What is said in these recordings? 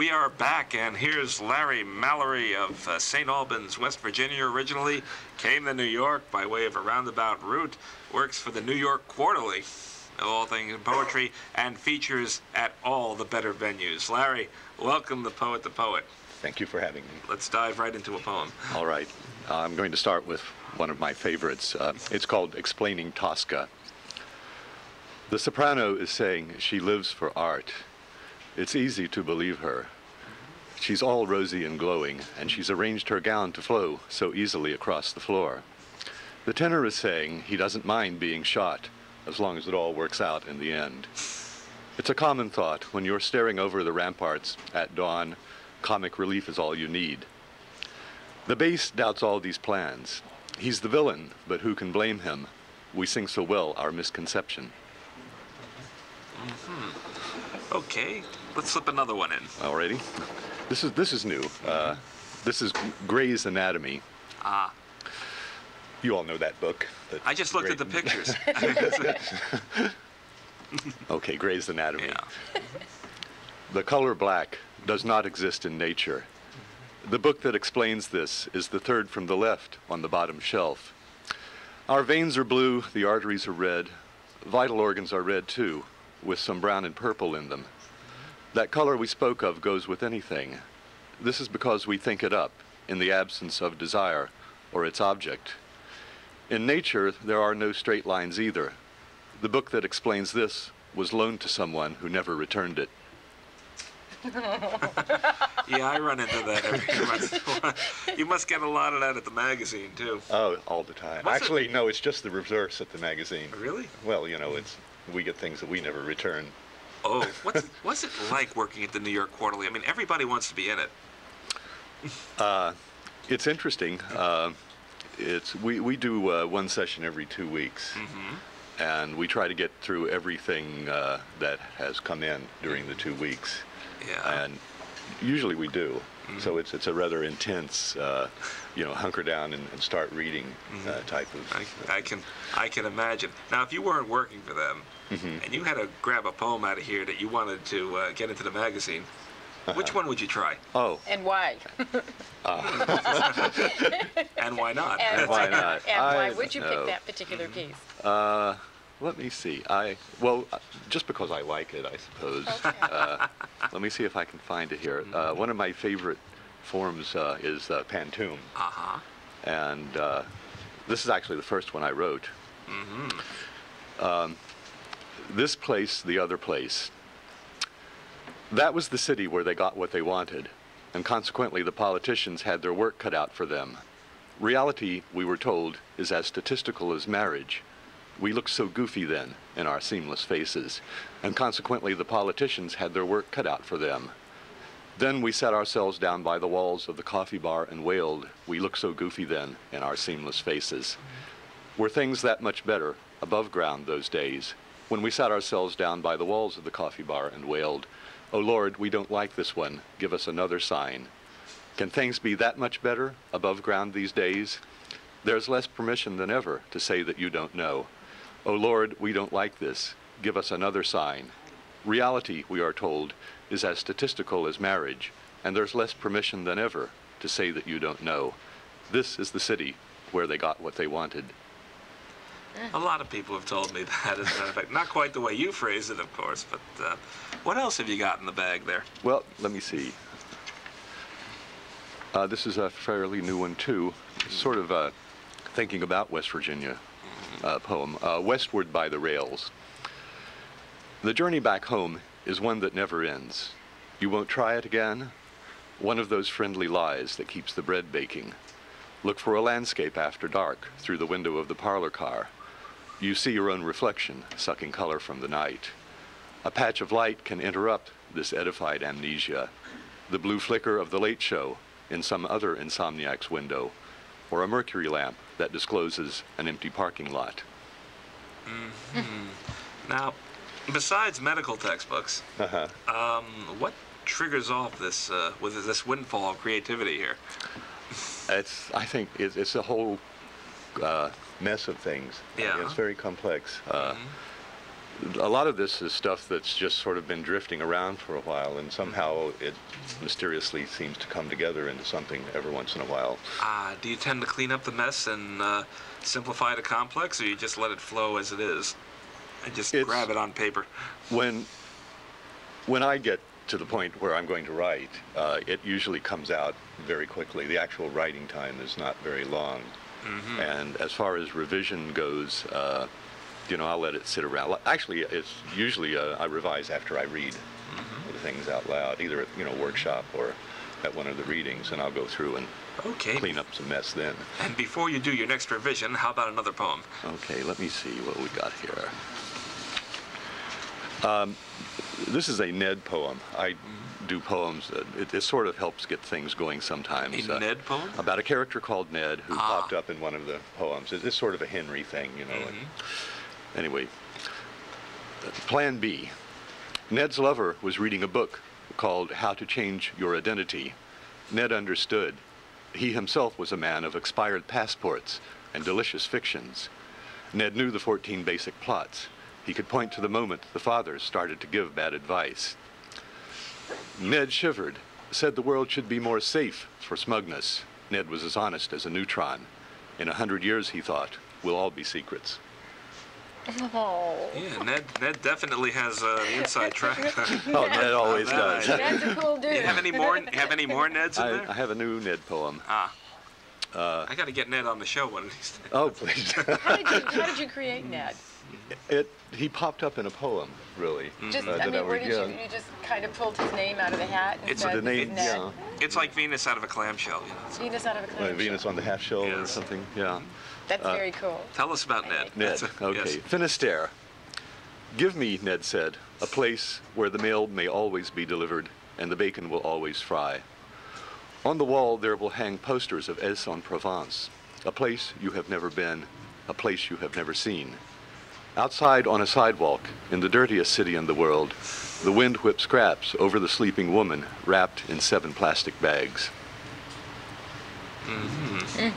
we are back, and here's Larry Mallory of St. Albans, West Virginia originally, came to New York by way of a roundabout route, works for the New York Quarterly, of all things poetry, and features at all the better venues. Larry, welcome the Poet to Poet. Thank you for having me. Let's dive right into a poem. All right. I'm going to start with one of my favorites. It's called Explaining Tosca. The soprano is saying she lives for art. It's easy to believe her. She's all rosy and glowing, and she's arranged her gown to flow so easily across the floor. The tenor is saying he doesn't mind being shot, as long as it all works out in the end. It's a common thought when you're staring over the ramparts at dawn, comic relief is all you need. The bass doubts all these plans. He's the villain, but who can blame him? We sing so well our misconception. Okay, let's slip another one in. Alrighty. This is new. This is Gray's Anatomy. Ah. You all know that book. I just looked at the pictures. Okay, Gray's Anatomy. Yeah. The color black does not exist in nature. The book that explains this is the third from the left on the bottom shelf. Our veins are blue, the arteries are red. Vital organs are red too, with some brown and purple in them. That color we spoke of goes with anything. This is because we think it up in the absence of desire or its object. In nature, there are no straight lines either. The book that explains this was loaned to someone who never returned it. Yeah, I run into that every once in a while. You must get a lot of that at the magazine, too. Oh, all the time. Actually, no, it's just the reverse at the magazine. Really? Well, you know, we get things that we never return. Oh, what's it like working at the New York Quarterly? I mean, everybody wants to be in it. It's interesting. We do one session every 2 weeks. Mm-hmm. And we try to get through everything that has come in during the 2 weeks. Yeah. And usually we do. Mm-hmm. So it's a rather intense, hunker down and start reading type of. I can imagine. Now, if you weren't working for them, Mm-hmm. and you had to grab a poem out of here that you wanted to get into the magazine, which one would you try? Oh. And why? And why not? And why not? And why would you pick that particular piece? Let me see. Just because I like it, I suppose. Okay. Let me see if I can find it here. One of my favorite forms is pantoum. Uh-huh. And this is actually the first one I wrote. Mm-hmm. This place, the other place. That was the city where they got what they wanted, and consequently the politicians had their work cut out for them. Reality, we were told, is as statistical as marriage. We looked so goofy then in our seamless faces, and consequently the politicians had their work cut out for them. Then we sat ourselves down by the walls of the coffee bar and wailed, we looked so goofy then in our seamless faces. Were things that much better, above ground those days, when we sat ourselves down by the walls of the coffee bar and wailed, oh Lord, we don't like this one, give us another sign. Can things be that much better, above ground these days? There's less permission than ever to say that you don't know. Oh Lord, we don't like this, give us another sign. Reality, we are told, is as statistical as marriage, and there's less permission than ever to say that you don't know. This is the city where they got what they wanted. A lot of people have told me that, as a matter of fact. Not quite the way you phrase it, of course, but what else have you got in the bag there? Well, let me see. This is a fairly new one, too. Sort of thinking about West Virginia poem, Westward by the Rails. The journey back home is one that never ends. You won't try it again? One of those friendly lies that keeps the bread baking. Look for a landscape after dark through the window of the parlor car. You see your own reflection sucking color from the night. A patch of light can interrupt this edified amnesia. The blue flicker of the late show in some other insomniac's window, or a mercury lamp that discloses an empty parking lot. Mm-hmm. Now, besides medical textbooks, what triggers off this with this windfall of creativity here? I think it's a whole mess of things. Yeah. It's very complex. A lot of this is stuff that's just sort of been drifting around for a while, and somehow it mysteriously seems to come together into something every once in a while. Do you tend to clean up the mess and simplify the complex, or you just let it flow as it is and just grab it on paper? When I get to the point where I'm going to write, it usually comes out very quickly. The actual writing time is not very long. Mm-hmm. And as far as revision goes, I'll let it sit around. Actually, it's usually I revise after I read the things out loud, either at workshop or at one of the readings, and I'll go through and clean up some mess then. And before you do your next revision, how about another poem? Okay, let me see what we got here. This is a Ned poem. I do poems. It sort of helps get things going sometimes. A Ned poem? About a character called Ned who popped up in one of the poems. It's sort of a Henry thing, Anyway, Plan B. Ned's lover was reading a book called How to Change Your Identity. Ned understood. He himself was a man of expired passports and delicious fictions. Ned knew the 14 basic plots. He could point to the moment the fathers started to give bad advice. Ned shivered, said the world should be more safe for smugness. Ned was as honest as a neutron. In 100 years, he thought, we'll all be secrets. Oh. Yeah, Ned definitely has the inside track. Oh, Ned always does. That's a cool dude. You have any more Neds in there? I have a new Ned poem. I got to get Ned on the show one of these days. Oh, please. How did you create Ned? He popped up in a poem, really. Where did you just kind of pulled his name out of the hat? And said, the name, Ned? yeah. It's like Venus out of a clamshell, Venus out of a clamshell. Venus on the half shell or something, yeah. That's very cool. Tell us about Ned. Ned, okay. Yes. Finisterre. Give me, Ned said, a place where the mail may always be delivered and the bacon will always fry. On the wall there will hang posters of Aix-en-Provence, a place you have never been, a place you have never seen. Outside on a sidewalk, in the dirtiest city in the world, the wind whips scraps over the sleeping woman wrapped in 7 plastic bags. Mm-hmm.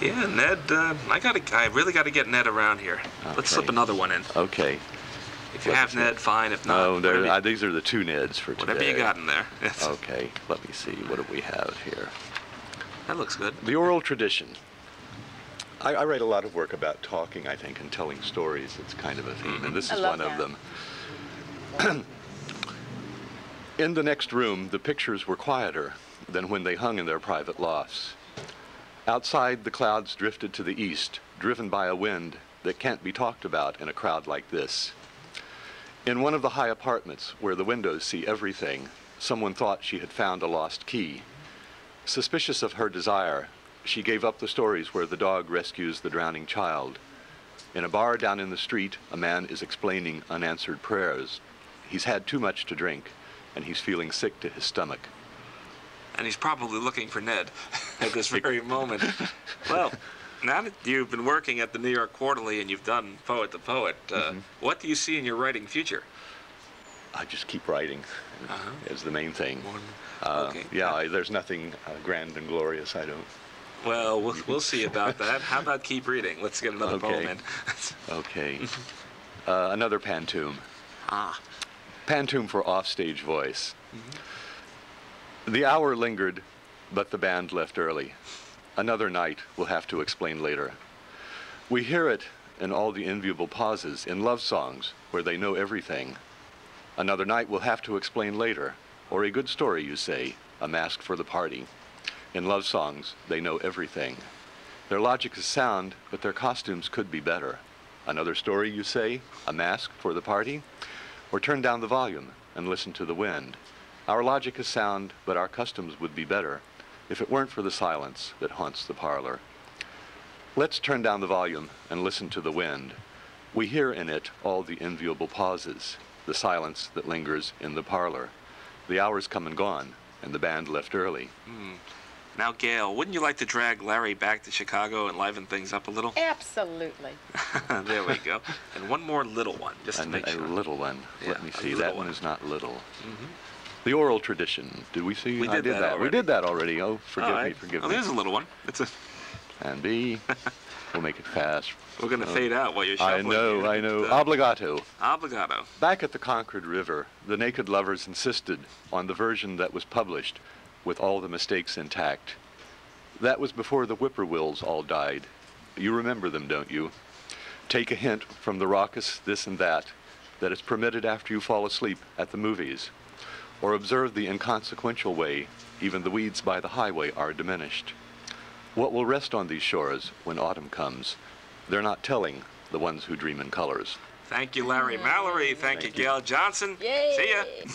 Yeah, Ned, I really got to get Ned around here. Okay. Let's slip another one in. Okay. If you have Ned, fine. If not, no, these are the 2 Neds for today. Whatever you got in there. Okay, let me see. What do we have here? That looks good. The oral tradition. I write a lot of work about talking, I think, and telling stories. It's kind of a theme, and this is one of them. In the next room, the pictures were quieter than when they hung in their private lofts. Outside, the clouds drifted to the east, driven by a wind that can't be talked about in a crowd like this. In one of the high apartments, where the windows see everything, someone thought she had found a lost key. Suspicious of her desire, she gave up the stories where the dog rescues the drowning child. In a bar down in the street, a man is explaining unanswered prayers. He's had too much to drink, and he's feeling sick to his stomach. And he's probably looking for Ned at this very moment. Well, now that you've been working at the New York Quarterly and you've done Poet to Poet, what do you see in your writing future? I just keep writing is the main thing. Okay. Yeah, there's nothing grand and glorious. I don't. Well, we'll see about that. How about keep reading? Let's get another poem in. Okay. Another pantoum. Pantoum for offstage voice. The hour lingered, but the band left early. Another night we'll have to explain later. We hear it in all the enviable pauses in love songs where they know everything. Another night we'll have to explain later. Or a good story, you say, a mask for the party. In love songs, they know everything. Their logic is sound, but their costumes could be better. Another story, you say, a mask for the party? Or turn down the volume and listen to the wind. Our logic is sound, but our customs would be better if it weren't for the silence that haunts the parlor. Let's turn down the volume and listen to the wind. We hear in it all the enviable pauses, the silence that lingers in the parlor. The hour's come and gone, and the band left early. Now, Gail, wouldn't you like to drag Larry back to Chicago and liven things up a little? Absolutely. There we go. And one more little one, just to make sure. A little one. Yeah, let me see. That one is not little. Mm-hmm. The oral tradition. Did we see? We did that already. We did that already. Oh, forgive me. Oh, there's a little one. It's a... And B. We'll make it fast. We're going to fade out while you're shuffling. I know. Obligato. Obligato. Back at the Concord River, the naked lovers insisted on the version that was published with all the mistakes intact. That was before the whippoorwills all died. You remember them, don't you? Take a hint from the raucous this and that is permitted after you fall asleep at the movies. Or observe the inconsequential way even the weeds by the highway are diminished. What will rest on these shores when autumn comes? They're not telling, the ones who dream in colors. Thank you, Larry Mallory. Thank you, Gail Johnson. Yay. See ya.